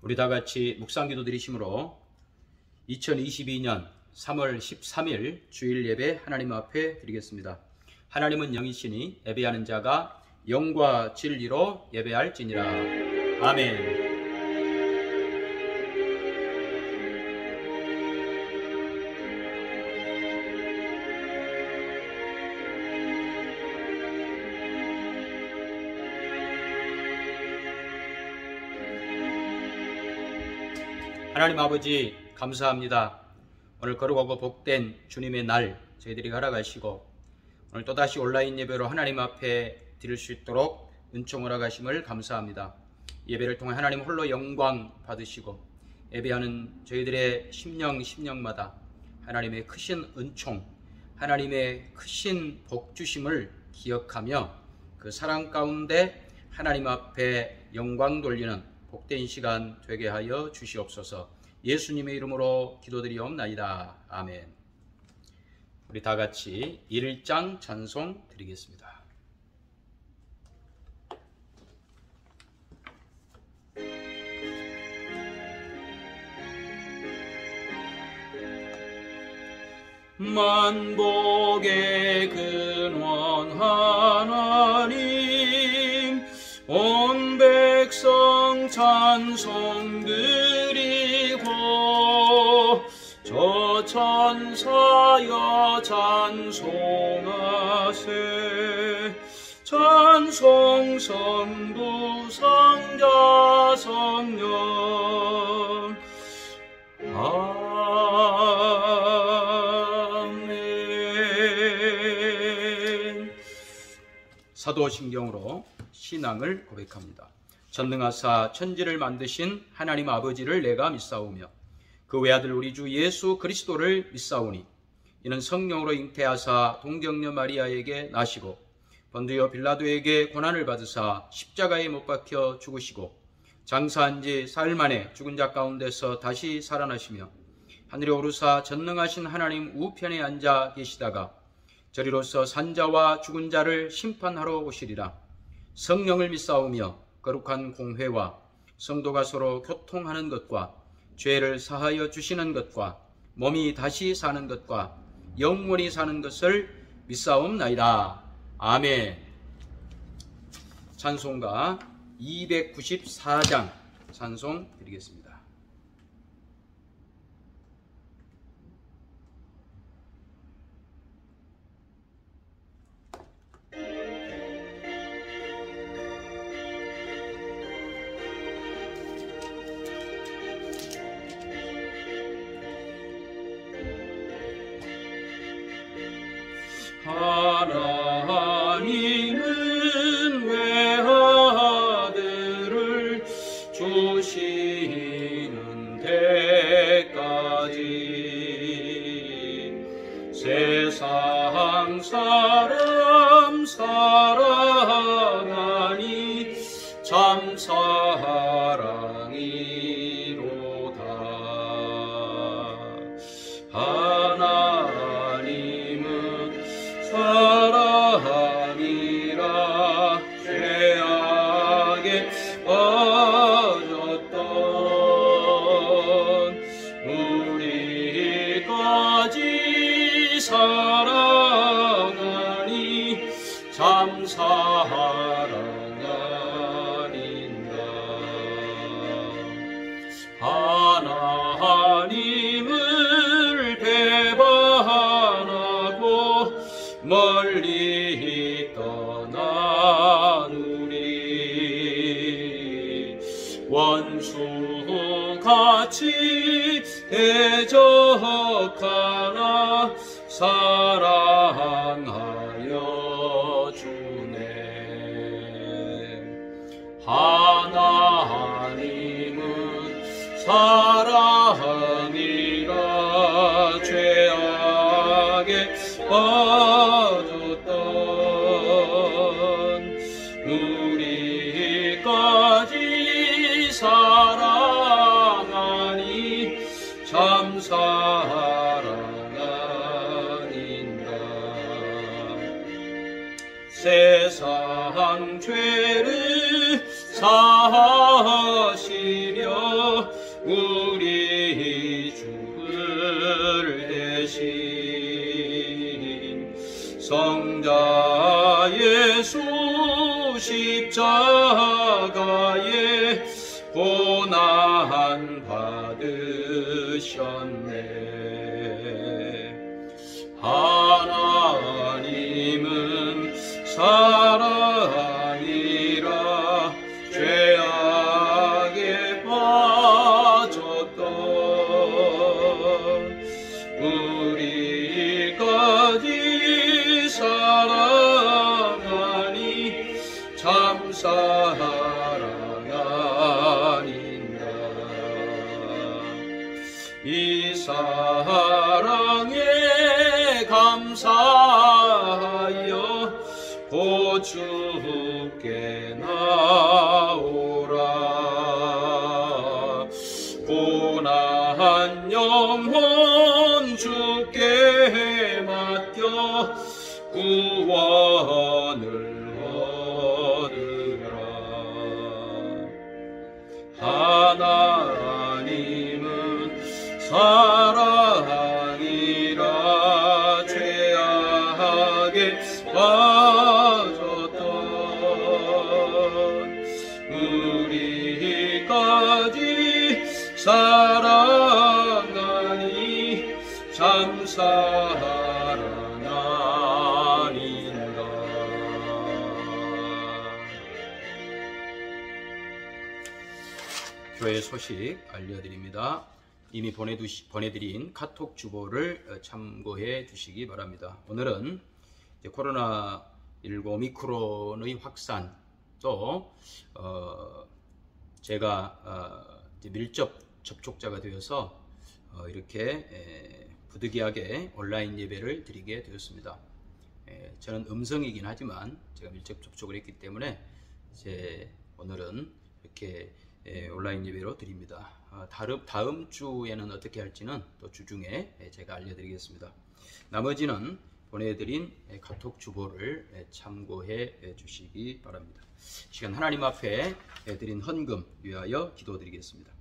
우리 다 같이 묵상기도 드리심으로 2022년 3월 13일 주일 예배 하나님 앞에 드리겠습니다. 하나님은 영이시니 예배하는 자가 영과 진리로 예배할지니라. 아멘. 하나님 아버지 감사합니다. 오늘 거룩하고 복된 주님의 날 저희들이 살아가시고 오늘 또다시 온라인 예배로 하나님 앞에 드릴 수 있도록 은총 허락하심을 감사합니다. 예배를 통해 하나님 홀로 영광 받으시고 예배하는 저희들의 심령마다 하나님의 크신 은총, 하나님의 크신 복 주심을 기억하며 그 사랑 가운데 하나님 앞에 영광 돌리는 복된 시간 되게 하여 주시옵소서. 예수님의 이름으로 기도드리옵나이다. 아멘. 우리 다 같이 1장 찬송 드리겠습니다. 만복의 근원 하나님, 온 백성 찬송 드리고 저 천사여 찬송하세. 찬송 성부 성자 성령. 아멘. 사도신경으로 신앙을 고백합니다. 전능하사 천지를 만드신 하나님 아버지를 내가 믿사오며 그 외아들 우리 주 예수 그리스도를 믿사오니 이는 성령으로 잉태하사 동정녀 마리아에게 나시고 본디오 빌라도에게 고난을 받으사 십자가에 못 박혀 죽으시고 장사한 지 사흘 만에 죽은 자 가운데서 다시 살아나시며 하늘에 오르사 전능하신 하나님 우편에 앉아 계시다가 저리로서 산자와 죽은 자를 심판하러 오시리라. 성령을 믿사오며 거룩한 공회와 성도가 서로 교통하는 것과 죄를 사하여 주시는 것과 몸이 다시 사는 것과 영원히 사는 것을 믿사옵나이다. 아멘. 찬송가 294장 찬송 드리겠습니다. 하나님은 외아들을 주시는 데까지 세상 사람 사랑하니 참 사랑이로다. 사랑이라 죄악에 빠졌던 우리까지 사랑하니 참 사랑 아닌가. 하나님을 배반하고 멀리 떠난 우리 원수같이 대적하나 사랑하여 주네. 하나님은 사랑이라 죄악에 빠졌던 우리까지 사랑하니 참 사랑 아닌가. 세상 죄를 사하시려 우리 죽을 대신 성자 예수 십자가에 고난 받으셨네. 하나님은 사랑이라 죄악에 빠졌던 우리까지 사랑하니 참 사랑 아닌가. 이 사랑에 감사하여 곧 주께 나오라. 고난 영혼 주께 맡겨 구원을 얻으라. 하나님은 사랑이라 죄악에 빠졌던 우리까지 사랑하니 참 사랑 아닌가. 교회 소식 알려드립니다. 이미 보내드린 카톡 주보를 참고해 주시기 바랍니다. 오늘은 이제 코로나19 오미크론의 확산, 또 제가 이제 밀접 접촉자가 되어서 이렇게 부득이하게 온라인 예배를 드리게 되었습니다. 저는 음성이긴 하지만 제가 밀접 접촉을 했기 때문에 오늘은 이렇게 온라인 예배로 드립니다. 다음 주에는 어떻게 할지는 또 주중에 제가 알려드리겠습니다. 나머지는 보내드린 카톡 주보를 참고해 주시기 바랍니다. 시간 하나님 앞에 드린 헌금 위하여 기도드리겠습니다.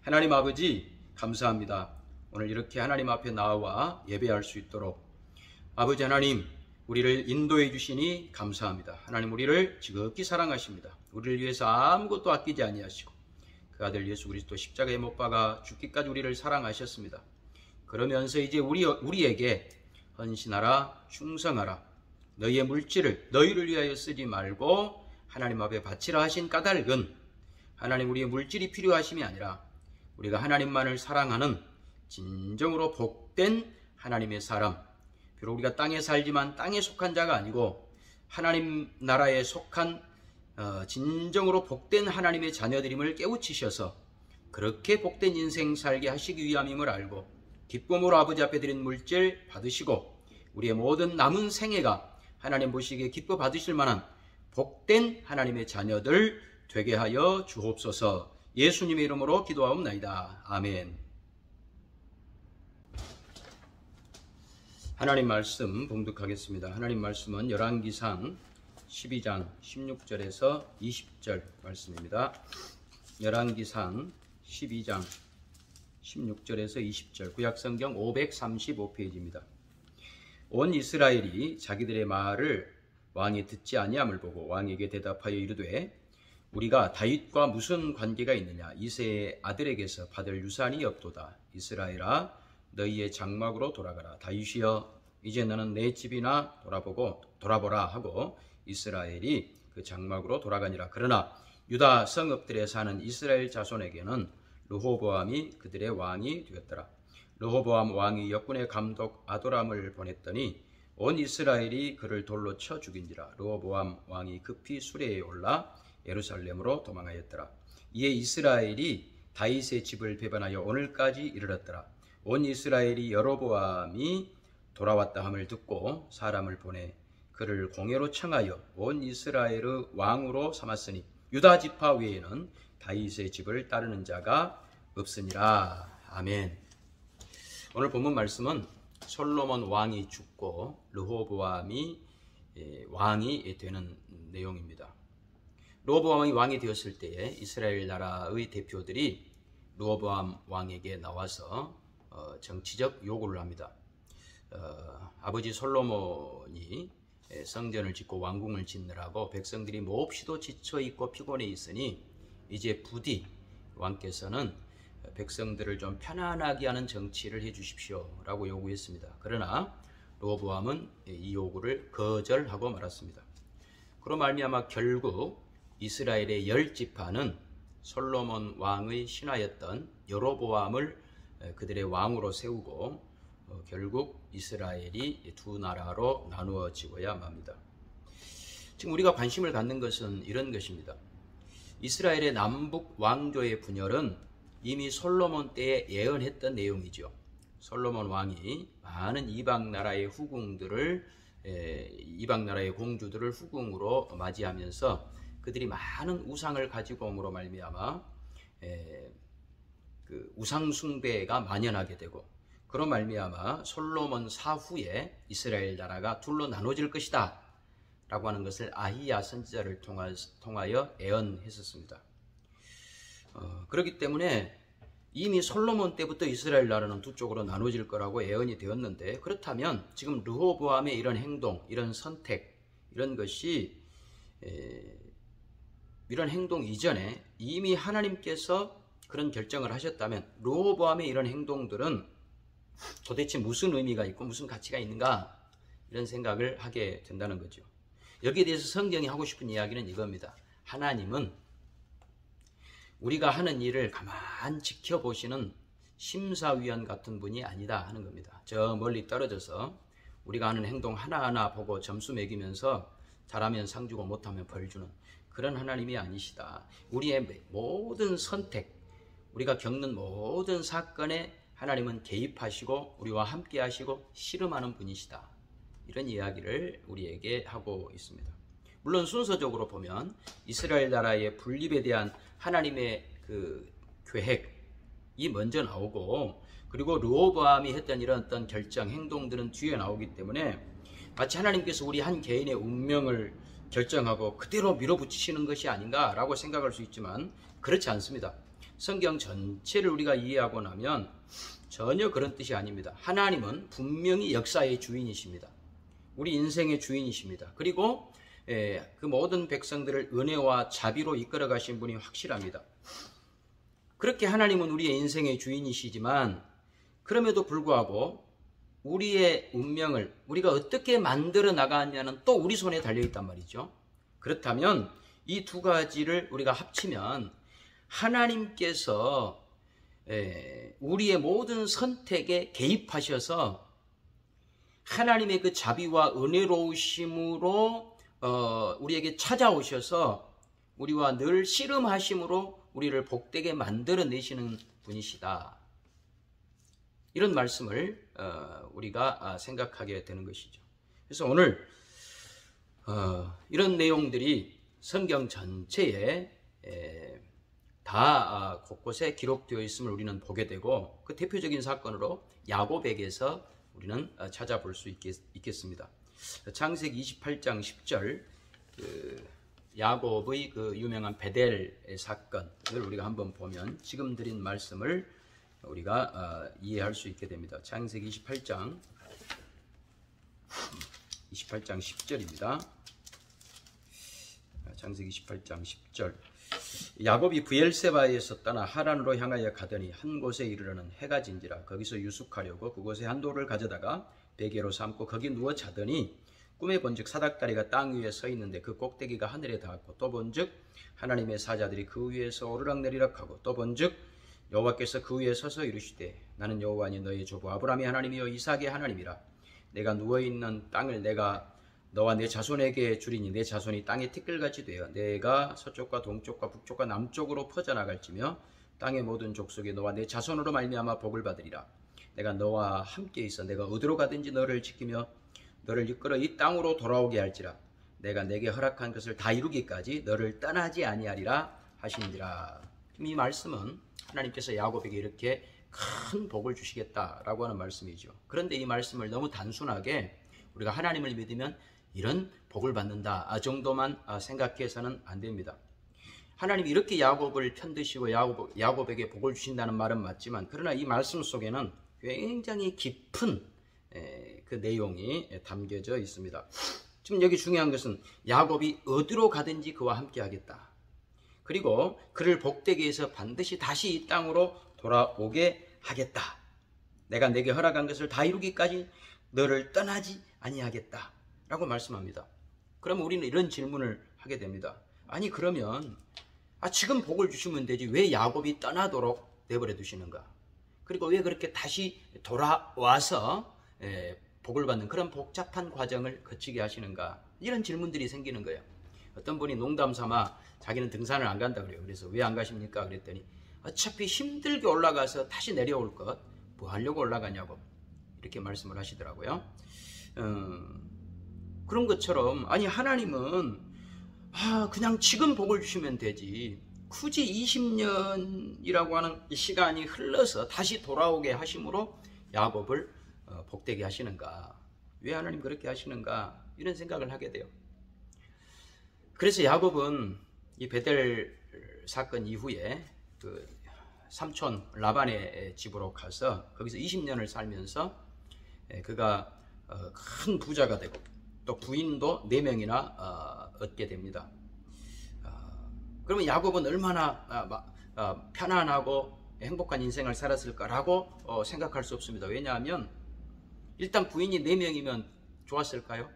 하나님 아버지, 감사합니다. 오늘 이렇게 하나님 앞에 나와 예배할 수 있도록 아버지 하나님, 우리를 인도해 주시니 감사합니다. 하나님, 우리를 지극히 사랑하십니다. 우리를 위해서 아무것도 아끼지 아니하시고 그 아들 예수 그리스도 십자가에 못 박아 죽기까지 우리를 사랑하셨습니다. 그러면서 이제 우리에게 헌신하라, 충성하라, 너희의 물질을 너희를 위하여 쓰지 말고 하나님 앞에 바치라 하신 까닭은 하나님, 우리의 물질이 필요하심이 아니라 우리가 하나님만을 사랑하는 진정으로 복된 하나님의 사람, 비록 우리가 땅에 살지만 땅에 속한 자가 아니고 하나님 나라에 속한 진정으로 복된 하나님의 자녀들임을 깨우치셔서 그렇게 복된 인생 살게 하시기 위함임을 알고 기쁨으로 아버지 앞에 드린 물질 받으시고 우리의 모든 남은 생애가 하나님 보시기에 기뻐 받으실 만한 복된 하나님의 자녀들 되게 하여 주옵소서. 예수님의 이름으로 기도하옵나이다. 아멘. 하나님 말씀 봉독하겠습니다. 하나님 말씀은 열왕기상 12장 16절에서 20절 말씀입니다. 열왕기상 12장 16절에서 20절, 구약성경 535페이지입니다. 온 이스라엘이 자기들의 말을 왕이 듣지 아니함을 보고 왕에게 대답하여 이르되 우리가 다윗과 무슨 관계가 있느냐? 이새의 아들에게서 받을 유산이 없도다. 이스라엘아, 너희의 장막으로 돌아가라. 다윗이여, 이제 너는 내 집이나 돌아보라 하고 이스라엘이 그 장막으로 돌아가니라. 그러나 유다 성읍들에 사는 이스라엘 자손에게는 르호보암이 그들의 왕이 되었더라. 르호보암 왕이 역군의 감독 아도람을 보냈더니 온 이스라엘이 그를 돌로 쳐 죽인지라. 르호보암 왕이 급히 수레에 올라 예루살렘으로 도망하였더라. 이에 이스라엘이 다윗의 집을 배반하여 오늘까지 이르렀더라. 온 이스라엘이 여로보암이 돌아왔다 함을 듣고 사람을 보내 그를 공회로 청하여 온 이스라엘의 왕으로 삼았으니 유다 지파 외에는 다윗의 집을 따르는 자가 없으니라. 아멘. 오늘 본문 말씀은 솔로몬 왕이 죽고 르호보암이 왕이 되는 내용입니다. 르호보암이 왕이 되었을 때에 이스라엘 나라의 대표들이 르호보암 왕에게 나와서 정치적 요구를 합니다. 아버지 솔로몬이 성전을 짓고 왕궁을 짓느라고 백성들이 몹시도 지쳐있고 피곤해 있으니 이제 부디 왕께서는 백성들을 좀 편안하게 하는 정치를 해주십시오 라고 요구했습니다. 그러나 르호보암은 이 요구를 거절하고 말았습니다. 그로 말미암아 결국 이스라엘의 10지파는 솔로몬 왕의 신하였던 여로보암을 그들의 왕으로 세우고 결국 이스라엘이 두 나라로 나누어지고야 맙니다. 지금 우리가 관심을 갖는 것은 이런 것입니다. 이스라엘의 남북 왕조의 분열은 이미 솔로몬 때에 예언했던 내용이죠. 솔로몬 왕이 많은 이방 나라의 후궁들을 이방 나라의 공주들을 후궁으로 맞이하면서 그들이 많은 우상을 가지고 옴으로 말미암아 그 우상 숭배가 만연하게 되고 그로 말미암아 솔로몬 사후에 이스라엘 나라가 둘로 나눠질 것이다 라고 하는 것을 아히야 선지자를 통하여 예언했었습니다. 그렇기 때문에 이미 솔로몬 때부터 이스라엘 나라는 두 쪽으로 나눠질 거라고 예언이 되었는데, 그렇다면 지금 르호보암의 이런 행동, 이런 선택, 이런 것이 이런 행동 이전에 이미 하나님께서 그런 결정을 하셨다면 르호보암의 이런 행동들은 도대체 무슨 의미가 있고 무슨 가치가 있는가, 이런 생각을 하게 된다는 거죠. 여기에 대해서 성경이 하고 싶은 이야기는 이겁니다. 하나님은 우리가 하는 일을 가만 지켜보시는 심사위원 같은 분이 아니다 하는 겁니다. 저 멀리 떨어져서 우리가 하는 행동 하나하나 보고 점수 매기면서 잘하면 상 주고 못하면 벌 주는 그런 하나님이 아니시다. 우리의 모든 선택, 우리가 겪는 모든 사건에 하나님은 개입하시고 우리와 함께 하시고 씨름하는 분이시다. 이런 이야기를 우리에게 하고 있습니다. 물론 순서적으로 보면 이스라엘 나라의 분립에 대한 하나님의 그 계획이 먼저 나오고, 그리고 르호보암이 했던 이런 어떤 결정, 행동들은 뒤에 나오기 때문에 마치 하나님께서 우리 한 개인의 운명을 결정하고 그대로 밀어붙이시는 것이 아닌가라고 생각할 수 있지만 그렇지 않습니다. 성경 전체를 우리가 이해하고 나면 전혀 그런 뜻이 아닙니다. 하나님은 분명히 역사의 주인이십니다. 우리 인생의 주인이십니다. 그리고 그 모든 백성들을 은혜와 자비로 이끌어 가신 분이 확실합니다. 그렇게 하나님은 우리의 인생의 주인이시지만 그럼에도 불구하고 우리의 운명을 우리가 어떻게 만들어 나가느냐는 또 우리 손에 달려 있단 말이죠. 그렇다면 이 두 가지를 우리가 합치면 하나님께서 우리의 모든 선택에 개입하셔서 하나님의 그 자비와 은혜로우심으로 우리에게 찾아오셔서 우리와 늘 씨름하심으로 우리를 복되게 만들어내시는 분이시다. 이런 말씀을 우리가 생각하게 되는 것이죠. 그래서 오늘 이런 내용들이 성경 전체에 다 곳곳에 기록되어 있음을 우리는 보게 되고, 그 대표적인 사건으로 야곱에게서 우리는 찾아볼 수 있겠습니다. 창세기 28장 10절 야곱의 그 유명한 베델의 사건을 우리가 한번 보면 지금 드린 말씀을 우리가 이해할 수 있게 됩니다. 창세기 28장 10절입니다. 창세기 28장 10절. 야곱이 브엘세바에서 떠나 하란으로 향하여 가더니 한 곳에 이르러는 해가 진지라. 거기서 유숙하려고 그곳에 한 돌을 가져다가 베개로 삼고 거기 누워 자더니 꿈에 본즉 사닥다리가 땅 위에 서 있는데 그 꼭대기가 하늘에 닿았고, 또 본즉 하나님의 사자들이 그 위에서 오르락내리락 하고, 또 본즉 여호와께서 그 위에 서서 이르시되 나는 여호와니 너희 조부 아브라함의 하나님이요 이삭의 하나님이라. 내가 누워있는 땅을 내가 너와 내 자손에게 주리니 내 자손이 땅의 티끌같이 되어 내가 서쪽과 동쪽과 북쪽과 남쪽으로 퍼져나갈지며 땅의 모든 족속이 너와 내 자손으로 말미암아 복을 받으리라. 내가 너와 함께 있어 내가 어디로 가든지 너를 지키며 너를 이끌어 이 땅으로 돌아오게 할지라. 내가 내게 허락한 것을 다 이루기까지 너를 떠나지 아니하리라 하시니라. 이 말씀은 하나님께서 야곱에게 이렇게 큰 복을 주시겠다라고 하는 말씀이죠. 그런데 이 말씀을 너무 단순하게 우리가 하나님을 믿으면 이런 복을 받는다 정도만 생각해서는 안 됩니다. 하나님이 이렇게 야곱을 편드시고 야곱에게 복을 주신다는 말은 맞지만, 그러나 이 말씀 속에는 굉장히 깊은 그 내용이 담겨져 있습니다. 지금 여기 중요한 것은 야곱이 어디로 가든지 그와 함께 하겠다. 그리고 그를 복되게 해서 반드시 다시 이 땅으로 돌아오게 하겠다. 내가 내게 허락한 것을 다 이루기까지 너를 떠나지 아니하겠다 라고 말씀합니다. 그러면 우리는 이런 질문을 하게 됩니다. 아니 그러면 지금 복을 주시면 되지 왜 야곱이 떠나도록 내버려 두시는가? 그리고 왜 그렇게 다시 돌아와서 복을 받는 그런 복잡한 과정을 거치게 하시는가? 이런 질문들이 생기는 거예요. 어떤 분이 농담 삼아 자기는 등산을 안 간다 그래요. 그래서 왜 안 가십니까? 그랬더니 어차피 힘들게 올라가서 다시 내려올 것 뭐 하려고 올라가냐고 이렇게 말씀을 하시더라고요. 그런 것처럼 아니 하나님은 그냥 지금 복을 주시면 되지 굳이 20년이라고 하는 시간이 흘러서 다시 돌아오게 하심으로 야곱을 복되게 하시는가? 왜 하나님 그렇게 하시는가? 이런 생각을 하게 돼요. 그래서 야곱은 이 베델 사건 이후에 그 삼촌 라반의 집으로 가서 거기서 20년을 살면서 그가 큰 부자가 되고 또 부인도 4명이나 얻게 됩니다. 그러면 야곱은 얼마나 편안하고 행복한 인생을 살았을까라고 생각할 수 없습니다. 왜냐하면 일단 부인이 4명이면 좋았을까요?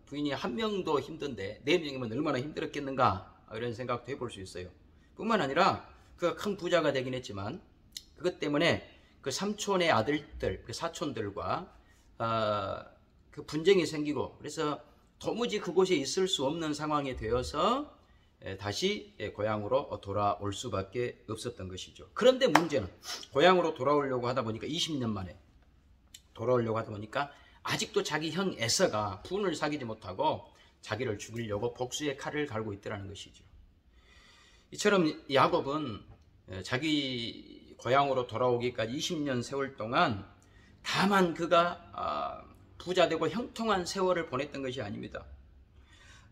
부인이 1명도 힘든데 4명이면 얼마나 힘들었겠는가 이런 생각도 해볼 수 있어요. 뿐만 아니라 그가 큰 부자가 되긴 했지만 그것 때문에 그 삼촌의 아들들, 그 사촌들과 그 분쟁이 생기고 그래서 도무지 그곳에 있을 수 없는 상황이 되어서 다시 고향으로 돌아올 수밖에 없었던 것이죠. 그런데 문제는 고향으로 돌아오려고 하다 보니까 20년 만에 돌아오려고 하다 보니까 아직도 자기 형 에서가 분을 사귀지 못하고 자기를 죽이려고 복수의 칼을 갈고 있더라는 것이죠. 이처럼 야곱은 자기 고향으로 돌아오기까지 20년 세월 동안 다만 그가 부자되고 형통한 세월을 보냈던 것이 아닙니다.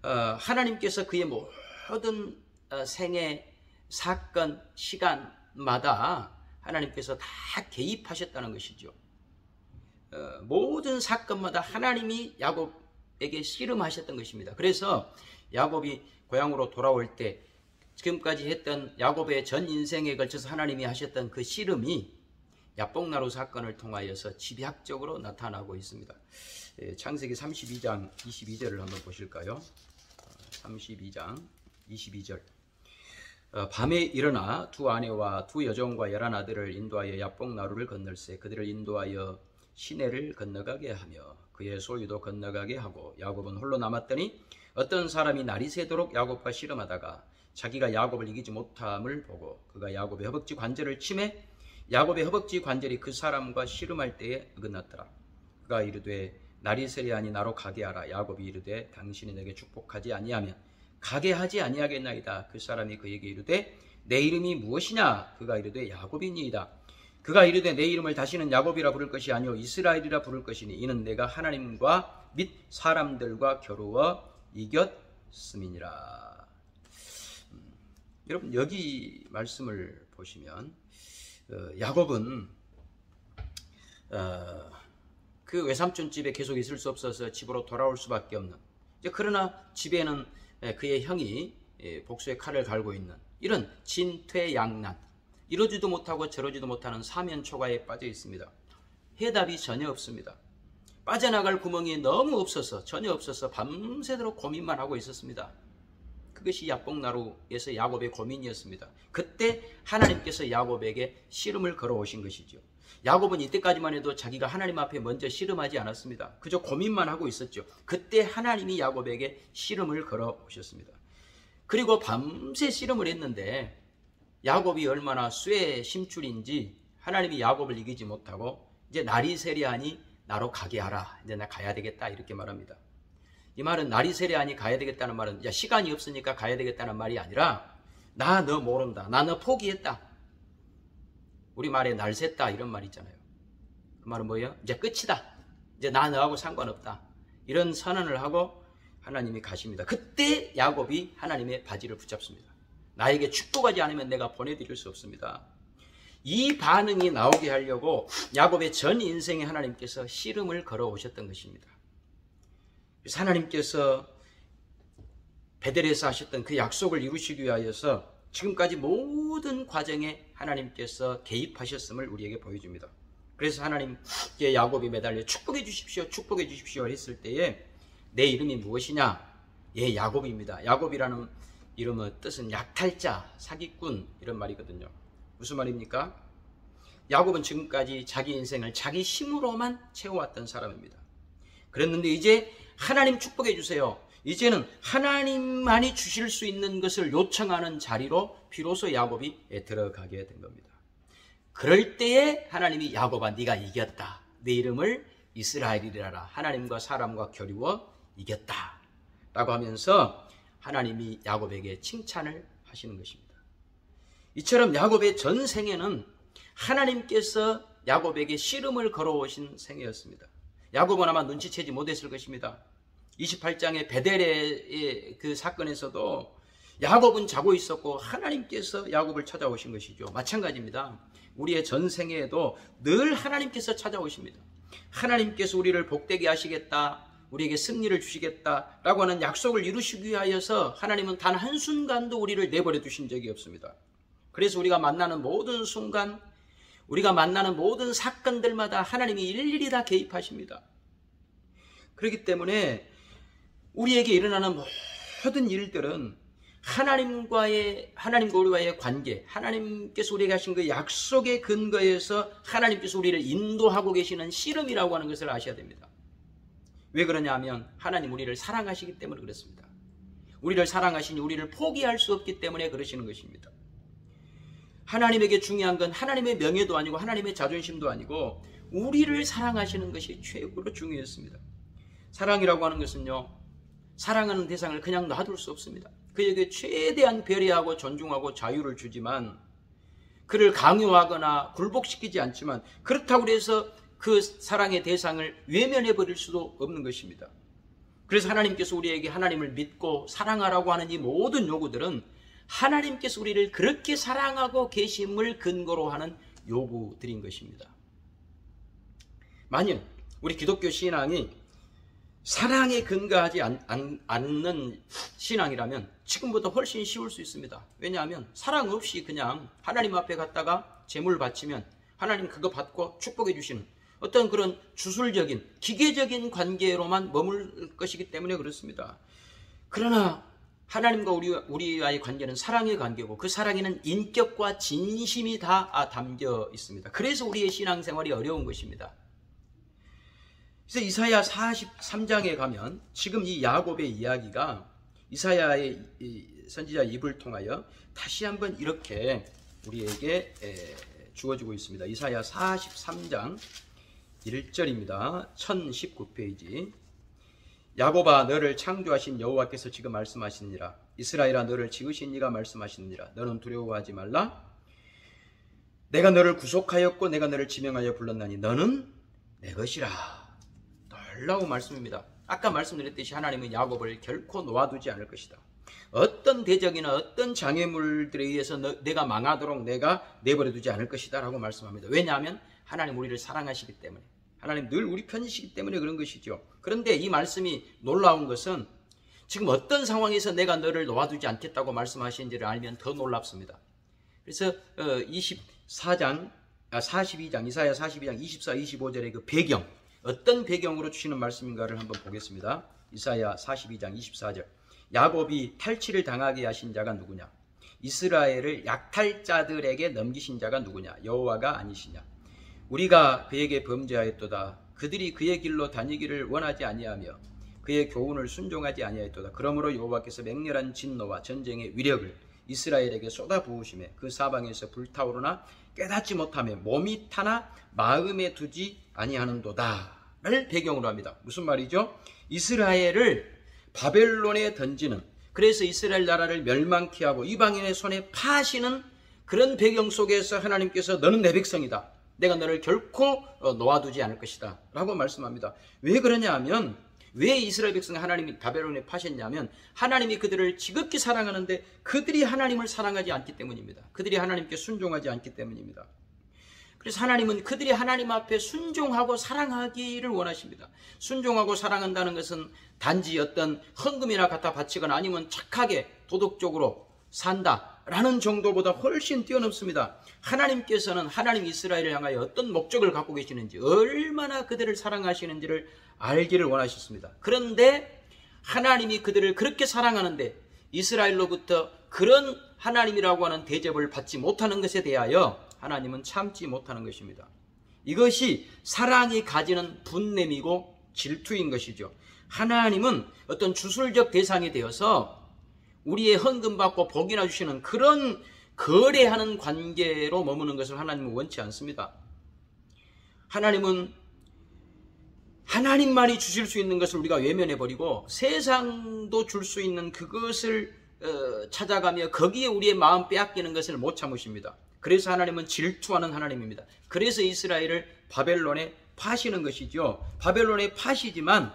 하나님께서 그의 모든 생애, 사건, 시간마다 하나님께서 다 개입하셨다는 것이죠. 모든 사건마다 하나님이 야곱에게 씨름하셨던 것입니다. 그래서 야곱이 고향으로 돌아올 때 지금까지 했던 야곱의 전 인생에 걸쳐서 하나님이 하셨던 그 씨름이 야복나루 사건을 통하여서 집약적으로 나타나고 있습니다. 창세기 32장 22절을 한번 보실까요? 32장 22절. 밤에 일어나 두 아내와 두 여종과 11아들을 인도하여 야복나루를 건널세 그들을 인도하여 시내를 건너가게 하며 그의 소유도 건너가게 하고 야곱은 홀로 남았더니 어떤 사람이 날이 새도록 야곱과 씨름하다가 자기가 야곱을 이기지 못함을 보고 그가 야곱의 허벅지 관절을 치매 야곱의 허벅지 관절이 그 사람과 씨름할 때에 어긋났더라. 그가 이르되 날이 새려하니 나로 가게 하라. 야곱이 이르되 당신이 내게 축복하지 아니하면 가게 하지 아니하겠나이다. 그 사람이 그에게 이르되 내 이름이 무엇이냐? 그가 이르되 야곱이니이다. 그가 이르되 내 이름을 다시는 야곱이라 부를 것이 아니요 이스라엘이라 부를 것이니 이는 내가 하나님과 및 사람들과 겨루어 이겼음이니라. 여러분 여기 말씀을 보시면 야곱은 그 외삼촌 집에 계속 있을 수 없어서 집으로 돌아올 수밖에 없는, 그러나 집에는 그의 형이 복수의 칼을 갈고 있는 이런 진퇴양난, 이러지도 못하고 저러지도 못하는 사면초가에 빠져 있습니다. 해답이 전혀 없습니다. 빠져나갈 구멍이 너무 없어서 전혀 없어서 밤새도록 고민만 하고 있었습니다. 그것이 야복나루에서 야곱의 고민이었습니다. 그때 하나님께서 야곱에게 씨름을 걸어오신 것이죠. 야곱은 이때까지만 해도 자기가 하나님 앞에 먼저 씨름하지 않았습니다. 그저 고민만 하고 있었죠. 그때 하나님이 야곱에게 씨름을 걸어오셨습니다. 그리고 밤새 씨름을 했는데 야곱이 얼마나 쇠 심줄인지 하나님이 야곱을 이기지 못하고 이제 날이 새려하니 나로 가게 하라. 이제 나 가야 되겠다 이렇게 말합니다. 이 말은 날이 새려하니 가야 되겠다는 말은 시간이 없으니까 가야 되겠다는 말이 아니라 나 너 모른다. 나 너 포기했다. 우리 말에 날 샜다 이런 말 있잖아요. 그 말은 뭐예요? 이제 끝이다. 이제 나 너하고 상관없다. 이런 선언을 하고 하나님이 가십니다. 그때 야곱이 하나님의 바지를 붙잡습니다. 나에게 축복하지 않으면 내가 보내드릴 수 없습니다. 이 반응이 나오게 하려고 야곱의 전 인생에 하나님께서 씨름을 걸어오셨던 것입니다. 그래서 하나님께서 베델에서 하셨던 그 약속을 이루시기 위하여서 지금까지 모든 과정에 하나님께서 개입하셨음을 우리에게 보여줍니다. 그래서 하나님께 야곱이 매달려 축복해 주십시오 했을 때에 내 이름이 무엇이냐? 예, 야곱입니다. 야곱이라는 이름의 뜻은 약탈자, 사기꾼 이런 말이거든요. 무슨 말입니까? 야곱은 지금까지 자기 인생을 자기 힘으로만 채워왔던 사람입니다. 그랬는데 이제 하나님 축복해 주세요. 이제는 하나님만이 주실 수 있는 것을 요청하는 자리로 비로소 야곱이 들어가게 된 겁니다. 그럴 때에 하나님이 야곱아 네가 이겼다. 내 이름을 이스라엘이라라. 하나님과 사람과 겨루어 이겼다. 라고 하면서 하나님이 야곱에게 칭찬을 하시는 것입니다. 이처럼 야곱의 전 생애는 하나님께서 야곱에게 씨름을 걸어오신 생애였습니다. 야곱은 아마 눈치채지 못했을 것입니다. 28장의 베델의 그 사건에서도 야곱은 자고 있었고 하나님께서 야곱을 찾아오신 것이죠. 마찬가지입니다. 우리의 전 생애에도 늘 하나님께서 찾아오십니다. 하나님께서 우리를 복되게 하시겠다, 우리에게 승리를 주시겠다라고 하는 약속을 이루시기 위하여서 하나님은 단 한순간도 우리를 내버려 두신 적이 없습니다. 그래서 우리가 만나는 모든 순간, 우리가 만나는 모든 사건들마다 하나님이 일일이 다 개입하십니다. 그렇기 때문에 우리에게 일어나는 모든 일들은 하나님과 우리와의 관계, 하나님께서 우리에게 하신 그 약속의 근거에서 하나님께서 우리를 인도하고 계시는 씨름이라고 하는 것을 아셔야 됩니다. 왜 그러냐 하면 하나님 우리를 사랑하시기 때문에 그렇습니다. 우리를 사랑하시니 우리를 포기할 수 없기 때문에 그러시는 것입니다. 하나님에게 중요한 건 하나님의 명예도 아니고 하나님의 자존심도 아니고 우리를 사랑하시는 것이 최고로 중요했습니다. 사랑이라고 하는 것은요, 사랑하는 대상을 그냥 놔둘 수 없습니다. 그에게 최대한 배려하고 존중하고 자유를 주지만 그를 강요하거나 굴복시키지 않지만 그렇다고 해서 그 사랑의 대상을 외면해 버릴 수도 없는 것입니다. 그래서 하나님께서 우리에게 하나님을 믿고 사랑하라고 하는 이 모든 요구들은 하나님께서 우리를 그렇게 사랑하고 계심을 근거로 하는 요구들인 것입니다. 만일 우리 기독교 신앙이 사랑에 근거하지 않는 신앙이라면 지금보다 훨씬 쉬울 수 있습니다. 왜냐하면 사랑 없이 그냥 하나님 앞에 갔다가 제물 바치면 하나님 그거 받고 축복해 주시는 어떤 그런 주술적인 기계적인 관계로만 머물 것이기 때문에 그렇습니다. 그러나 하나님과 우리와의 관계는 사랑의 관계고 그 사랑에는 인격과 진심이 다 담겨 있습니다. 그래서 우리의 신앙생활이 어려운 것입니다. 그래서 이사야 43장에 가면 지금 이 야곱의 이야기가 이사야의 선지자 입을 통하여 다시 한번 이렇게 우리에게 주어지고 있습니다. 이사야 43장 1절입니다. 1019페이지. 야곱아 너를 창조하신 여호와께서 지금 말씀하시니라. 이스라엘아 너를 지으신 이가 말씀하시니라. 너는 두려워하지 말라. 내가 너를 구속하였고 내가 너를 지명하여 불렀나니 너는 내 것이라. 놀라운 말씀입니다. 아까 말씀드렸듯이 하나님은 야곱을 결코 놓아두지 않을 것이다. 어떤 대적이나 어떤 장애물들에 의해서 내가 망하도록 내가 내버려두지 않을 것이다 라고 말씀합니다. 왜냐하면 하나님 우리를 사랑하시기 때문에, 하나님 늘 우리 편이시기 때문에 그런 것이죠. 그런데 이 말씀이 놀라운 것은 지금 어떤 상황에서 내가 너를 놓아두지 않겠다고 말씀하시는지를 알면 더 놀랍습니다. 그래서 42장 이사야 42장 24, 25절의 그 배경, 어떤 배경으로 주시는 말씀인가를 한번 보겠습니다. 이사야 42장 24절. 야곱이 탈취를 당하게 하신 자가 누구냐? 이스라엘을 약탈자들에게 넘기신 자가 누구냐? 여호와가 아니시냐? 우리가 그에게 범죄하였도다. 그들이 그의 길로 다니기를 원하지 아니하며 그의 교훈을 순종하지 아니하였도다. 그러므로 여호와께서 맹렬한 진노와 전쟁의 위력을 이스라엘에게 쏟아부으시매 그 사방에서 불타오르나 깨닫지 못하며 몸이 타나 마음에 두지 아니하는도다를 배경으로 합니다. 무슨 말이죠? 이스라엘을 바벨론에 던지는, 그래서 이스라엘 나라를 멸망케 하고 이방인의 손에 파시는 그런 배경 속에서 하나님께서 너는 내 백성이다. 내가 너를 결코 놓아두지 않을 것이다 라고 말씀합니다. 왜 그러냐 하면 왜 이스라엘 백성 하나님이 바벨론에 파셨냐면 하나님이 그들을 지극히 사랑하는데 그들이 하나님을 사랑하지 않기 때문입니다. 그들이 하나님께 순종하지 않기 때문입니다. 그래서 하나님은 그들이 하나님 앞에 순종하고 사랑하기를 원하십니다. 순종하고 사랑한다는 것은 단지 어떤 헌금이나 갖다 바치거나 아니면 착하게 도덕적으로 산다라는 정도보다 훨씬 뛰어넘습니다. 하나님께서는 하나님 이스라엘을 향하여 어떤 목적을 갖고 계시는지, 얼마나 그들을 사랑하시는지를 알기를 원하셨습니다. 그런데 하나님이 그들을 그렇게 사랑하는데 이스라엘로부터 그런 하나님이라고 하는 대접을 받지 못하는 것에 대하여 하나님은 참지 못하는 것입니다. 이것이 사랑이 가지는 분냄이고 질투인 것이죠. 하나님은 어떤 주술적 대상이 되어서 우리의 헌금 받고 복이나 주시는 그런 거래하는 관계로 머무는 것을 하나님은 원치 않습니다. 하나님은 하나님만이 주실 수 있는 것을 우리가 외면해버리고 세상도 줄 수 있는 그것을 찾아가며 거기에 우리의 마음 빼앗기는 것을 못 참으십니다. 그래서 하나님은 질투하는 하나님입니다. 그래서 이스라엘을 바벨론에 파시는 것이죠. 바벨론에 파시지만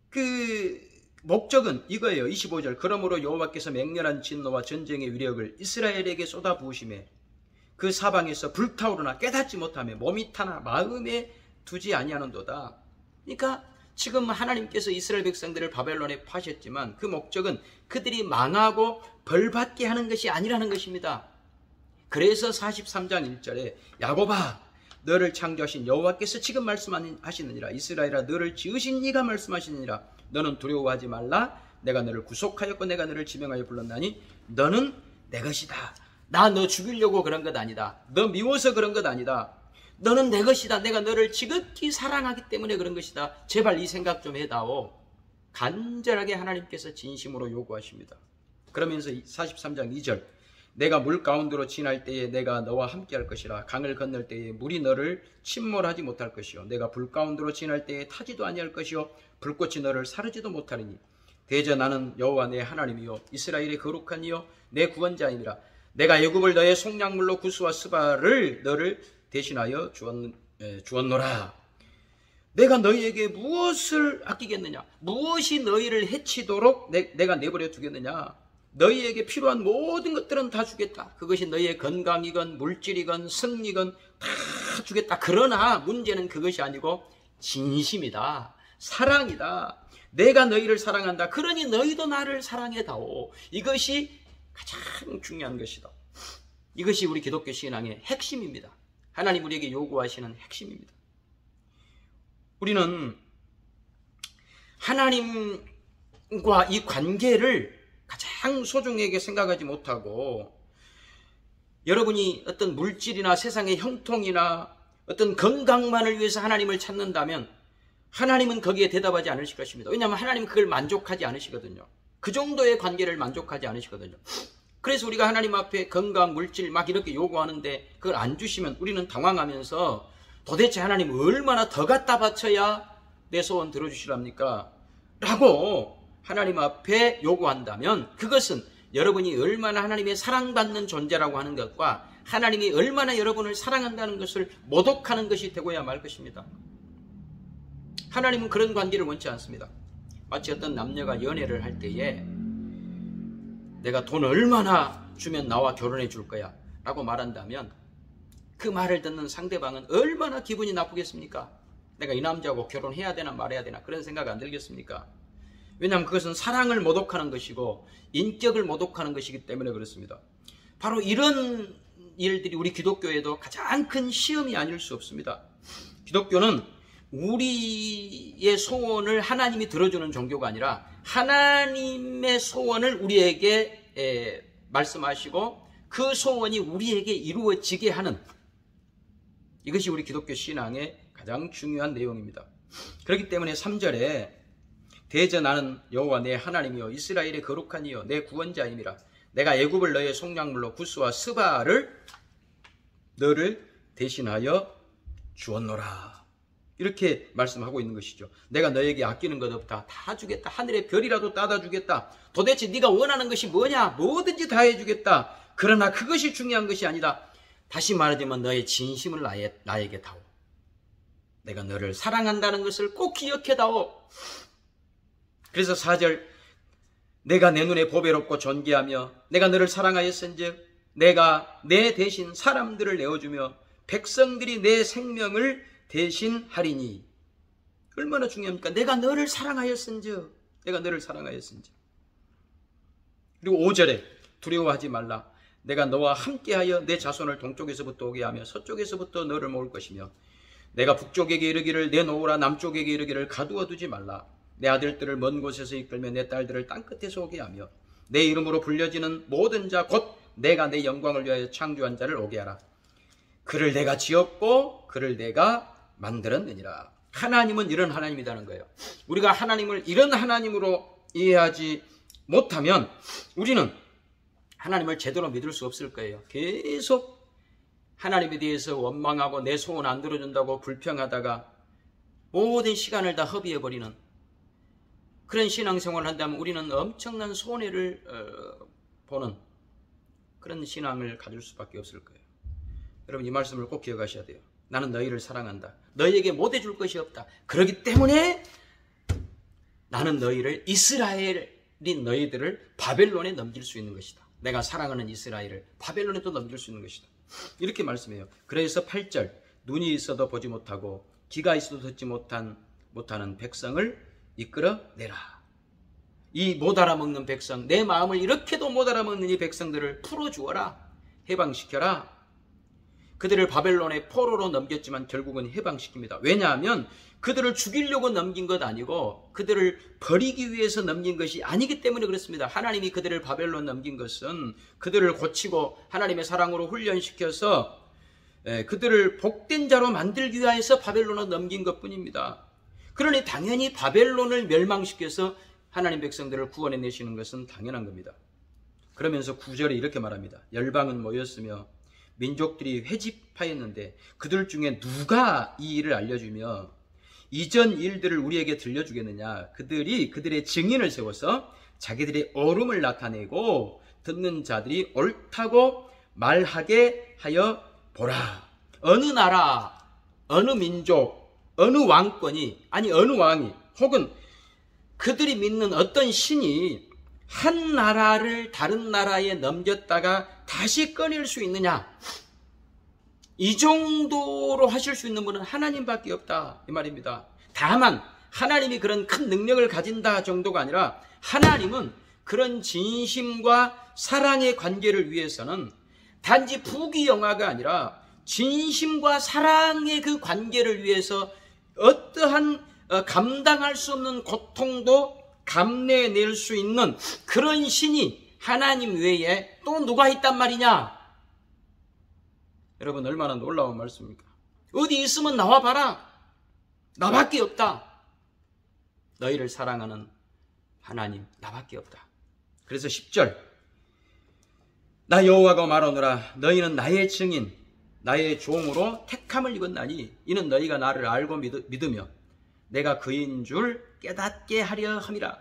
그 목적은 이거예요. 25절. 그러므로 여호와께서 맹렬한 진노와 전쟁의 위력을 이스라엘에게 쏟아부으심에 그 사방에서 불타오르나 깨닫지 못하며 몸이 타나 마음에 두지 아니하는도다. 그러니까 지금 하나님께서 이스라엘 백성들을 바벨론에 파셨지만 그 목적은 그들이 망하고 벌받게 하는 것이 아니라는 것입니다. 그래서 43장 1절에 야곱아 너를 창조하신 여호와께서 지금 말씀하시느니라. 이스라엘아 너를 지으신 이가 말씀하시느니라. 너는 두려워하지 말라. 내가 너를 구속하였고 내가 너를 지명하여 불렀나니 너는 내 것이다. 나 너 죽이려고 그런 것 아니다. 너 미워서 그런 것 아니다. 너는 내 것이다. 내가 너를 지극히 사랑하기 때문에 그런 것이다. 제발 이 생각 좀 해다오. 간절하게 하나님께서 진심으로 요구하십니다. 그러면서 43장 2절 내가 물 가운데로 지날 때에 내가 너와 함께 할 것이라. 강을 건널 때에 물이 너를 침몰하지 못할 것이요 내가 불 가운데로 지날 때에 타지도 아니할 것이요 불꽃이 너를 사르지도 못하리니 대저 나는 여호와 내 하나님이요 이스라엘의 거룩한 이요 내 구원자이니라. 내가 애굽을 너의 속량물로 구스와 스바를 너를 대신하여 주었노라. 내가 너희에게 무엇을 아끼겠느냐? 무엇이 너희를 해치도록 내가 내버려 두겠느냐? 너희에게 필요한 모든 것들은 다 주겠다. 그것이 너희의 건강이건 물질이건 승리건 다 주겠다. 그러나 문제는 그것이 아니고 진심이다. 사랑이다. 내가 너희를 사랑한다. 그러니 너희도 나를 사랑해다오. 이것이 가장 중요한 것이다. 이것이 우리 기독교 신앙의 핵심입니다. 하나님 우리에게 요구하시는 핵심입니다. 우리는 하나님과 이 관계를 가장 소중하게 생각하지 못하고 여러분이 어떤 물질이나 세상의 형통이나 어떤 건강만을 위해서 하나님을 찾는다면 하나님은 거기에 대답하지 않으실 것입니다. 왜냐하면 하나님은 그걸 만족하지 않으시거든요. 그 정도의 관계를 만족하지 않으시거든요. 그래서 우리가 하나님 앞에 건강, 물질 막 이렇게 요구하는데 그걸 안 주시면 우리는 당황하면서 도대체 하나님 얼마나 더 갖다 바쳐야 내 소원 들어주시랍니까? 라고 하나님 앞에 요구한다면 그것은 여러분이 얼마나 하나님의 사랑받는 존재라고 하는 것과 하나님이 얼마나 여러분을 사랑한다는 것을 모독하는 것이 되고야 말 것입니다. 하나님은 그런 관계를 원치 않습니다. 마치 어떤 남녀가 연애를 할 때에 내가 돈 얼마나 주면 나와 결혼해 줄 거야 라고 말한다면 그 말을 듣는 상대방은 얼마나 기분이 나쁘겠습니까? 내가 이 남자하고 결혼해야 되나 말아야 되나 그런 생각 안 들겠습니까? 왜냐하면 그것은 사랑을 모독하는 것이고 인격을 모독하는 것이기 때문에 그렇습니다. 바로 이런 일들이 우리 기독교에도 가장 큰 시험이 아닐 수 없습니다. 기독교는 우리의 소원을 하나님이 들어주는 종교가 아니라 하나님의 소원을 우리에게 말씀하시고 그 소원이 우리에게 이루어지게 하는 이것이 우리 기독교 신앙의 가장 중요한 내용입니다. 그렇기 때문에 3절에 대저 나는 여호와 내 하나님이요 이스라엘의 거룩한 이요 내 구원자임이라. 내가 애굽을 너의 속량물로 구스와 스바를 너를 대신하여 주었노라. 이렇게 말씀하고 있는 것이죠. 내가 너에게 아끼는 것 없다. 다 주겠다. 하늘의 별이라도 따다 주겠다. 도대체 네가 원하는 것이 뭐냐? 뭐든지 다 해주겠다. 그러나 그것이 중요한 것이 아니다. 다시 말하자면 너의 진심을 나에게 다오. 내가 너를 사랑한다는 것을 꼭 기억해다오. 그래서 4절, 내가 내 눈에 보배롭고 존귀하며 내가 너를 사랑하였은즉 내가 내 대신 사람들을 내어주며 백성들이 내 생명을 대신하리니. 얼마나 중요합니까? 내가 너를 사랑하였은즉, 내가 너를 사랑하였은즉. 그리고 5절에 두려워하지 말라. 내가 너와 함께하여 내 자손을 동쪽에서부터 오게 하며 서쪽에서부터 너를 모을 것이며 내가 북쪽에게 이르기를 내놓으라, 남쪽에게 이르기를 가두어 두지 말라. 내 아들들을 먼 곳에서 이끌며 내 딸들을 땅끝에서 오게 하며 내 이름으로 불려지는 모든 자 곧 내가 내 영광을 위하여 창조한 자를 오게 하라. 그를 내가 지었고 그를 내가 만들었느니라. 하나님은 이런 하나님이라는 거예요. 우리가 하나님을 이런 하나님으로 이해하지 못하면 우리는 하나님을 제대로 믿을 수 없을 거예요. 계속 하나님에 대해서 원망하고 내 소원 안 들어준다고 불평하다가 모든 시간을 다 허비해버리는 그런 신앙생활을 한다면 우리는 엄청난 손해를 보는 그런 신앙을 가질 수밖에 없을 거예요. 여러분, 이 말씀을 꼭 기억하셔야 돼요. 나는 너희를 사랑한다. 너희에게 못해줄 것이 없다. 그렇기 때문에 나는 너희를, 이스라엘인 너희들을 바벨론에 넘길 수 있는 것이다. 내가 사랑하는 이스라엘을 바벨론에 또 넘길 수 있는 것이다. 이렇게 말씀해요. 그래서 8절, 눈이 있어도 보지 못하고 귀가 있어도 듣지 못하는 백성을 이끌어내라. 이 못 알아먹는 백성, 내 마음을 이렇게도 못 알아먹는 이 백성들을 풀어주어라. 해방시켜라. 그들을 바벨론의 포로로 넘겼지만 결국은 해방시킵니다. 왜냐하면 그들을 죽이려고 넘긴 것 아니고 그들을 버리기 위해서 넘긴 것이 아니기 때문에 그렇습니다. 하나님이 그들을 바벨론 넘긴 것은 그들을 고치고 하나님의 사랑으로 훈련시켜서 그들을 복된 자로 만들기 위해서 바벨론을 넘긴 것뿐입니다. 그러니 당연히 바벨론을 멸망시켜서 하나님 백성들을 구원해 내시는 것은 당연한 겁니다. 그러면서 9절에 이렇게 말합니다. 열방은 모였으며 민족들이 회집하였는데 그들 중에 누가 이 일을 알려주며 이전 일들을 우리에게 들려주겠느냐. 그들이 그들의 증인을 세워서 자기들의 옳음을 나타내고 듣는 자들이 옳다고 말하게 하여 보라. 어느 나라, 어느 민족, 어느 왕권이, 아니 어느 왕이, 혹은 그들이 믿는 어떤 신이 한 나라를 다른 나라에 넘겼다가 다시 꺼낼 수 있느냐. 이 정도로 하실 수 있는 분은 하나님밖에 없다, 이 말입니다. 다만 하나님이 그런 큰 능력을 가진다 정도가 아니라 하나님은 그런 진심과 사랑의 관계를 위해서는 단지 부귀영화가 아니라 진심과 사랑의 그 관계를 위해서 어떠한 감당할 수 없는 고통도 감내낼 수 있는 그런 신이 하나님 외에 또 누가 있단 말이냐. 여러분, 얼마나 놀라운 말씀입니까? 어디 있으면 나와봐라. 나밖에 없다. 너희를 사랑하는 하나님, 나밖에 없다. 그래서 10절, 나 여호와가 말하노라. 너희는 나의 증인, 나의 종으로 택함을 입었나니 이는 너희가 나를 알고 믿으며 내가 그인 줄 깨닫게 하려 함이라.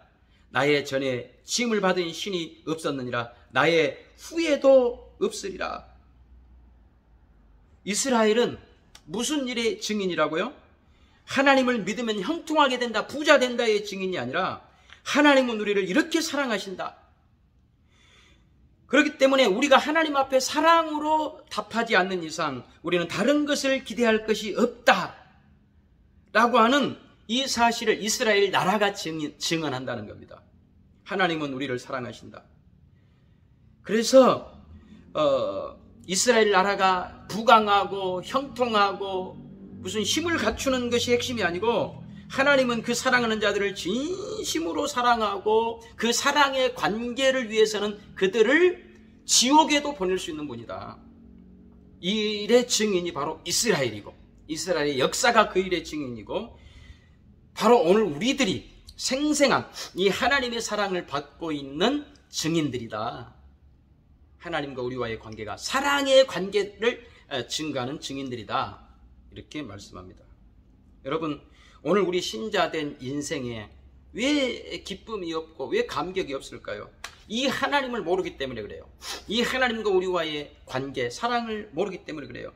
나의 전에 지음을 받은 신이 없었느니라. 나의 후에도 없으리라. 이스라엘은 무슨 일의 증인이라고요? 하나님을 믿으면 형통하게 된다, 부자 된다의 증인이 아니라 하나님은 우리를 이렇게 사랑하신다. 그렇기 때문에 우리가 하나님 앞에 사랑으로 답하지 않는 이상 우리는 다른 것을 기대할 것이 없다 라고 하는 이 사실을 이스라엘 나라가 증언한다는 겁니다. 하나님은 우리를 사랑하신다. 그래서 이스라엘 나라가 부강하고 형통하고 무슨 힘을 갖추는 것이 핵심이 아니고 하나님은 그 사랑하는 자들을 진심으로 사랑하고 그 사랑의 관계를 위해서는 그들을 지옥에도 보낼 수 있는 분이다. 이 일의 증인이 바로 이스라엘이고 이스라엘의 역사가 그 일의 증인이고 바로 오늘 우리들이 생생한 이 하나님의 사랑을 받고 있는 증인들이다. 하나님과 우리와의 관계가 사랑의 관계를 증가하는 증인들이다. 이렇게 말씀합니다. 여러분, 오늘 우리 신자된 인생에 왜 기쁨이 없고 왜 감격이 없을까요? 이 하나님을 모르기 때문에 그래요. 이 하나님과 우리와의 관계, 사랑을 모르기 때문에 그래요.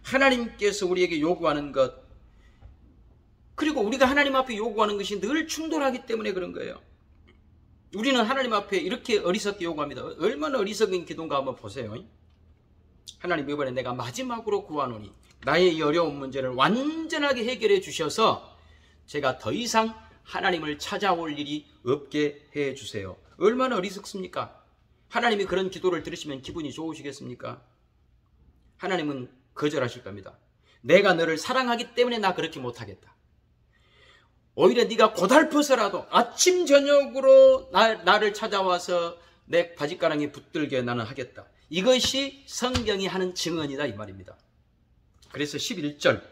하나님께서 우리에게 요구하는 것, 그리고 우리가 하나님 앞에 요구하는 것이 늘 충돌하기 때문에 그런 거예요. 우리는 하나님 앞에 이렇게 어리석게 요구합니다. 얼마나 어리석은 기도인가 한번 보세요. 하나님, 이번에 내가 마지막으로 구하노니 나의 이 어려운 문제를 완전하게 해결해 주셔서 제가 더 이상 하나님을 찾아올 일이 없게 해 주세요. 얼마나 어리석습니까? 하나님이 그런 기도를 들으시면 기분이 좋으시겠습니까? 하나님은 거절하실 겁니다. 내가 너를 사랑하기 때문에 나 그렇게 못하겠다. 오히려 네가 고달퍼서라도 아침 저녁으로 나를 찾아와서 내 바짓가랑이 붙들게 나는 하겠다. 이것이 성경이 하는 증언이다 이 말입니다. 그래서 11절에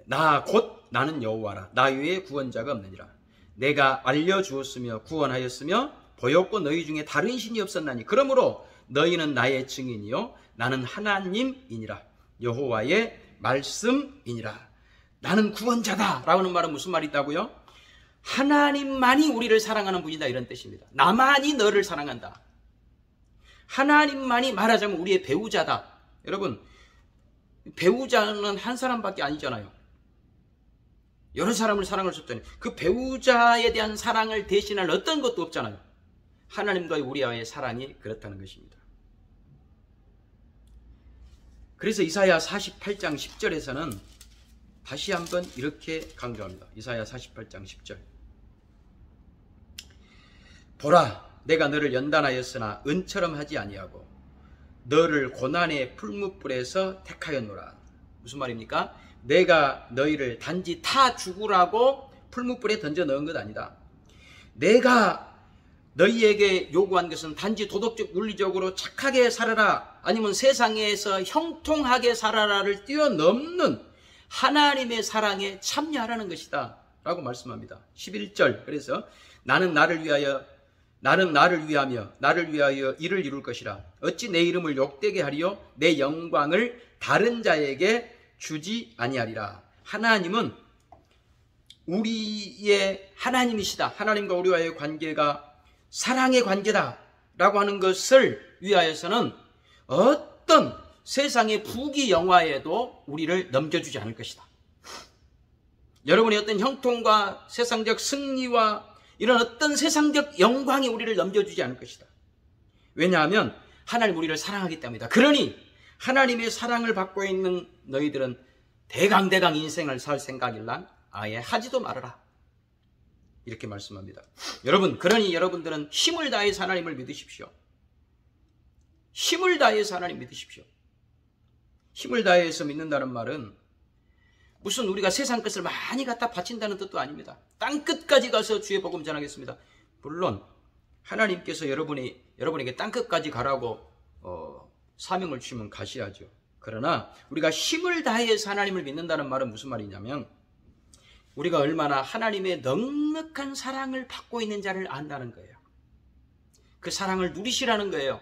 나 곧 나는 여호와라. 나 외에 구원자가 없느니라. 내가 알려주었으며 구원하였으며 보였고 너희 중에 다른 신이 없었나니 그러므로 너희는 나의 증인이요 나는 하나님이니라. 여호와의 말씀이니라. 나는 구원자다 라고 하는 말은 무슨 말이 있다고요? 하나님만이 우리를 사랑하는 분이다 이런 뜻입니다. 나만이 너를 사랑한다. 하나님만이 말하자면 우리의 배우자다. 여러분, 배우자는 한 사람밖에 아니잖아요. 여러 사람을 사랑할 수 없잖아요. 그 배우자에 대한 사랑을 대신할 어떤 것도 없잖아요. 하나님과의 우리와의 사랑이 그렇다는 것입니다. 그래서 이사야 48장 10절에서는 다시 한번 이렇게 강조합니다. 이사야 48장 10절. 보라, 내가 너를 연단하였으나 은처럼 하지 아니하고 너를 고난의 풀무불에서 택하였노라. 무슨 말입니까? 내가 너희를 단지 타 죽으라고 풀무불에 던져 넣은 것 아니다. 내가 너희에게 요구한 것은 단지 도덕적 윤리적으로 착하게 살아라 아니면 세상에서 형통하게 살아라를 뛰어넘는 하나님의 사랑에 참여하라는 것이다 라고 말씀합니다. 11절. 그래서 나는 나를 위하여 나를 위하여 일을 이룰 것이라. 어찌 내 이름을 욕되게 하리요 내 영광을 다른 자에게 주지 아니하리라. 하나님은 우리의 하나님이시다. 하나님과 우리와의 관계가 사랑의 관계다 라고 하는 것을 위하여서는 어떤 세상의 부귀 영화에도 우리를 넘겨주지 않을 것이다. 여러분의 어떤 형통과 세상적 승리와 이런 어떤 세상적 영광이 우리를 넘겨주지 않을 것이다. 왜냐하면 하나님 우리를 사랑하기 때문이다. 그러니 하나님의 사랑을 받고 있는 너희들은 대강대강 인생을 살 생각일랑 아예 하지도 말아라. 이렇게 말씀합니다. 여러분, 그러니 여러분들은 힘을 다해서 하나님을 믿으십시오. 힘을 다해서 하나님 믿으십시오. 힘을 다해서 믿는다는 말은 무슨 우리가 세상 것을 많이 갖다 바친다는 뜻도 아닙니다. 땅끝까지 가서 주의 복음 전하겠습니다. 물론 하나님께서 여러분에게 땅끝까지 가라고 사명을 주시면 가셔야죠. 그러나 우리가 힘을 다해서 하나님을 믿는다는 말은 무슨 말이냐면 우리가 얼마나 하나님의 넉넉한 사랑을 받고 있는 자를 안다는 거예요. 그 사랑을 누리시라는 거예요.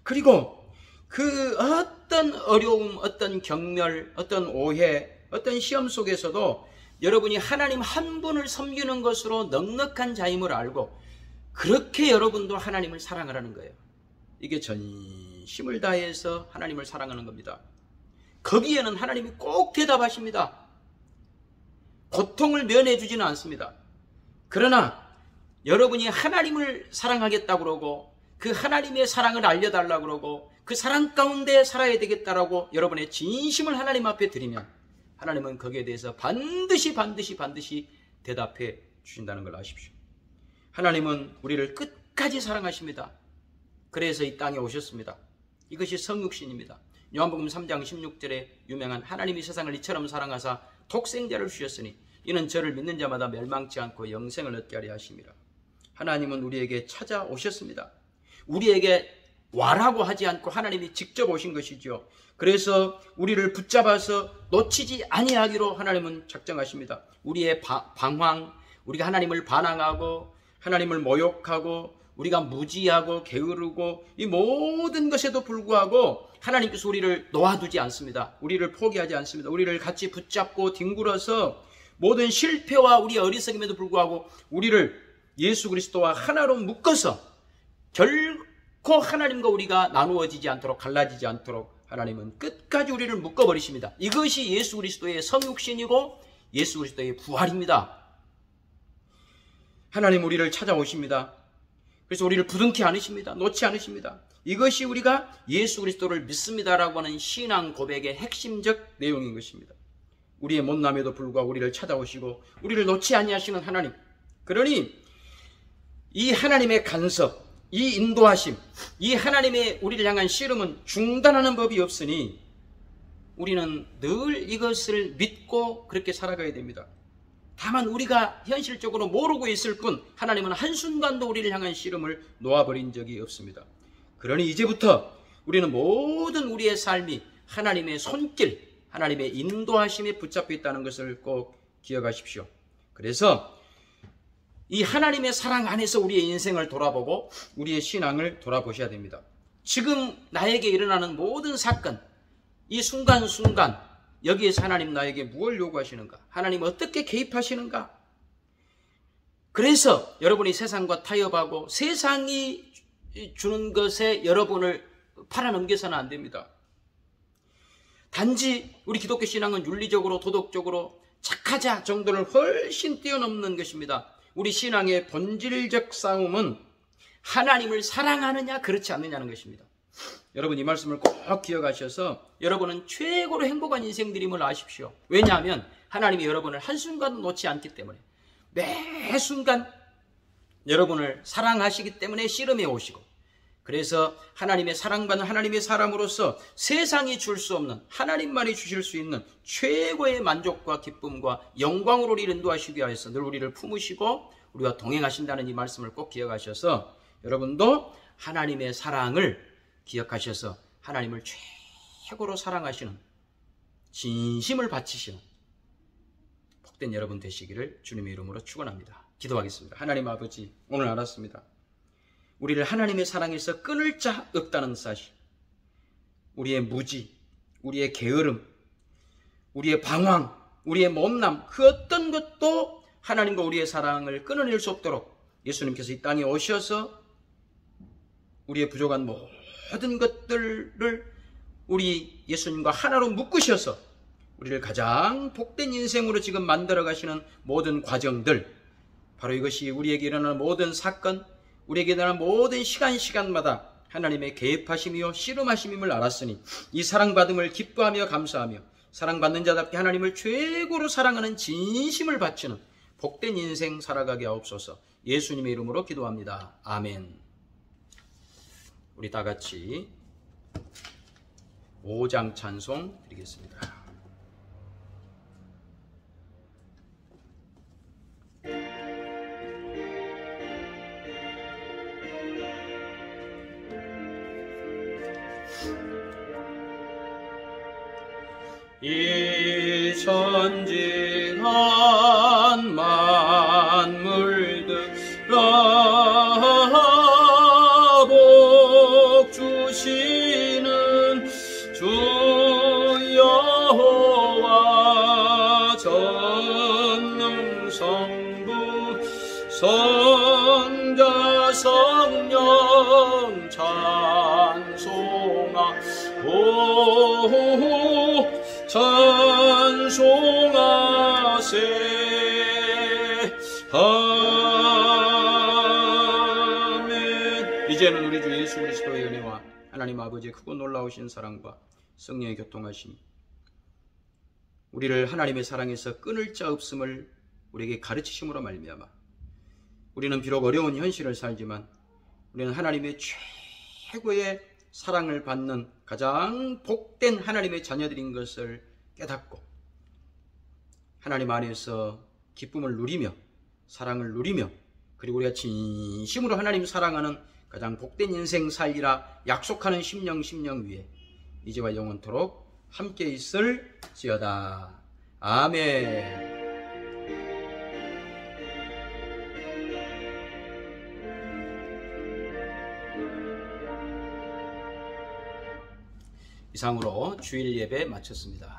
그리고 그 어떤 어려움, 어떤 경멸, 어떤 오해, 어떤 시험 속에서도 여러분이 하나님 한 분을 섬기는 것으로 넉넉한 자임을 알고 그렇게 여러분도 하나님을 사랑하라는 거예요. 이게 전심을 다해서 하나님을 사랑하는 겁니다. 거기에는 하나님이 꼭 대답하십니다. 고통을 면해주지는 않습니다. 그러나 여러분이 하나님을 사랑하겠다고 그러고 그 하나님의 사랑을 알려달라고 그러고 그 사랑 가운데 살아야 되겠다라고 여러분의 진심을 하나님 앞에 드리면 하나님은 거기에 대해서 반드시 대답해 주신다는 걸 아십시오. 하나님은 우리를 끝까지 사랑하십니다. 그래서 이 땅에 오셨습니다. 이것이 성육신입니다. 요한복음 3장 16절에 유명한 하나님이 세상을 이처럼 사랑하사 독생자를 주셨으니 이는 저를 믿는 자마다 멸망치 않고 영생을 얻게 하려 하심이라. 하나님은 우리에게 찾아오셨습니다. 우리에게 와라고 하지 않고 하나님이 직접 오신 것이죠. 그래서 우리를 붙잡아서 놓치지 아니하기로 하나님은 작정하십니다. 우리의 방황, 우리가 하나님을 반항하고 하나님을 모욕하고 우리가 무지하고 게으르고 이 모든 것에도 불구하고 하나님께서 우리를 놓아두지 않습니다. 우리를 포기하지 않습니다. 우리를 같이 붙잡고 뒹굴어서 모든 실패와 우리의 어리석임에도 불구하고 우리를 예수 그리스도와 하나로 묶어서 결코 하나님과 우리가 나누어지지 않도록 갈라지지 않도록 하나님은 끝까지 우리를 묶어버리십니다. 이것이 예수 그리스도의 성육신이고 예수 그리스도의 부활입니다. 하나님 우리를 찾아오십니다. 그래서 우리를 부둥키 않으십니다. 놓지 않으십니다. 이것이 우리가 예수 그리스도를 믿습니다라고 하는 신앙 고백의 핵심적 내용인 것입니다. 우리의 못남에도 불구하고 우리를 찾아오시고 우리를 놓지 아니하시는 하나님. 그러니 이 하나님의 간섭, 이 인도하심, 이 하나님의 우리를 향한 씨름은 중단하는 법이 없으니 우리는 늘 이것을 믿고 그렇게 살아가야 됩니다. 다만 우리가 현실적으로 모르고 있을 뿐 하나님은 한순간도 우리를 향한 씨름을 놓아버린 적이 없습니다. 그러니 이제부터 우리는 모든 우리의 삶이 하나님의 손길, 하나님의 인도하심에 붙잡혀 있다는 것을 꼭 기억하십시오. 그래서 이 하나님의 사랑 안에서 우리의 인생을 돌아보고 우리의 신앙을 돌아보셔야 됩니다. 지금 나에게 일어나는 모든 사건, 이 순간순간 여기에서 하나님 나에게 무엇을 요구하시는가? 하나님 어떻게 개입하시는가? 그래서 여러분이 세상과 타협하고 세상이 주는 것에 여러분을 팔아넘겨서는 안 됩니다. 단지 우리 기독교 신앙은 윤리적으로 도덕적으로 착하자 정도를 훨씬 뛰어넘는 것입니다. 우리 신앙의 본질적 싸움은 하나님을 사랑하느냐 그렇지 않느냐는 것입니다. 여러분 이 말씀을 꼭 기억하셔서 여러분은 최고로 행복한 인생들임을 아십시오. 왜냐하면 하나님이 여러분을 한순간도 놓지 않기 때문에 매 순간 여러분을 사랑하시기 때문에 씨름해 오시고, 그래서 하나님의 사랑받는 하나님의 사람으로서 세상이 줄 수 없는 하나님만이 주실 수 있는 최고의 만족과 기쁨과 영광으로 우리를 인도하시기 위하여서 늘 우리를 품으시고 우리와 동행하신다는 이 말씀을 꼭 기억하셔서 여러분도 하나님의 사랑을 기억하셔서 하나님을 최고로 사랑하시는, 진심을 바치시는 복된 여러분 되시기를 주님의 이름으로 축원합니다. 기도하겠습니다. 하나님 아버지, 오늘 알았습니다. 우리를 하나님의 사랑에서 끊을 자 없다는 사실, 우리의 무지, 우리의 게으름, 우리의 방황, 우리의 못남, 그 어떤 것도 하나님과 우리의 사랑을 끊어낼 수 없도록 예수님께서 이 땅에 오셔서 우리의 부족한 모든 것들을 우리 예수님과 하나로 묶으셔서 우리를 가장 복된 인생으로 지금 만들어 가시는 모든 과정들, 바로 이것이 우리에게 일어나는 모든 사건, 우리에게 일어나는 모든 시간마다 하나님의 개입하심이요 씨름하심임을 알았으니 이 사랑받음을 기뻐하며 감사하며 사랑받는 자답게 하나님을 최고로 사랑하는 진심을 바치는 복된 인생 살아가게 하옵소서. 예수님의 이름으로 기도합니다. 아멘. 우리 다 같이 5장 찬송 드리겠습니다. 이 천지한 만물들아 복 주시는 주 여호와 전능성부 성자 성령 찬송하오 찬송하세. 아멘. 이제는 우리 주 예수 그리스도의 은혜와 하나님 아버지의 크고 놀라우신 사랑과 성령의 교통하심, 우리를 하나님의 사랑에서 끊을 자 없음을 우리에게 가르치심으로 말미암아 우리는 비록 어려운 현실을 살지만 우리는 하나님의 최고의 사랑을 받는 가장 복된 하나님의 자녀들인 것을 깨닫고 하나님 안에서 기쁨을 누리며 사랑을 누리며, 그리고 우리가 진심으로 하나님 사랑하는 가장 복된 인생 살리라 약속하는 심령 위에 이제와 영원토록 함께 있을지어다. 아멘. 이상으로 주일 예배 마쳤습니다.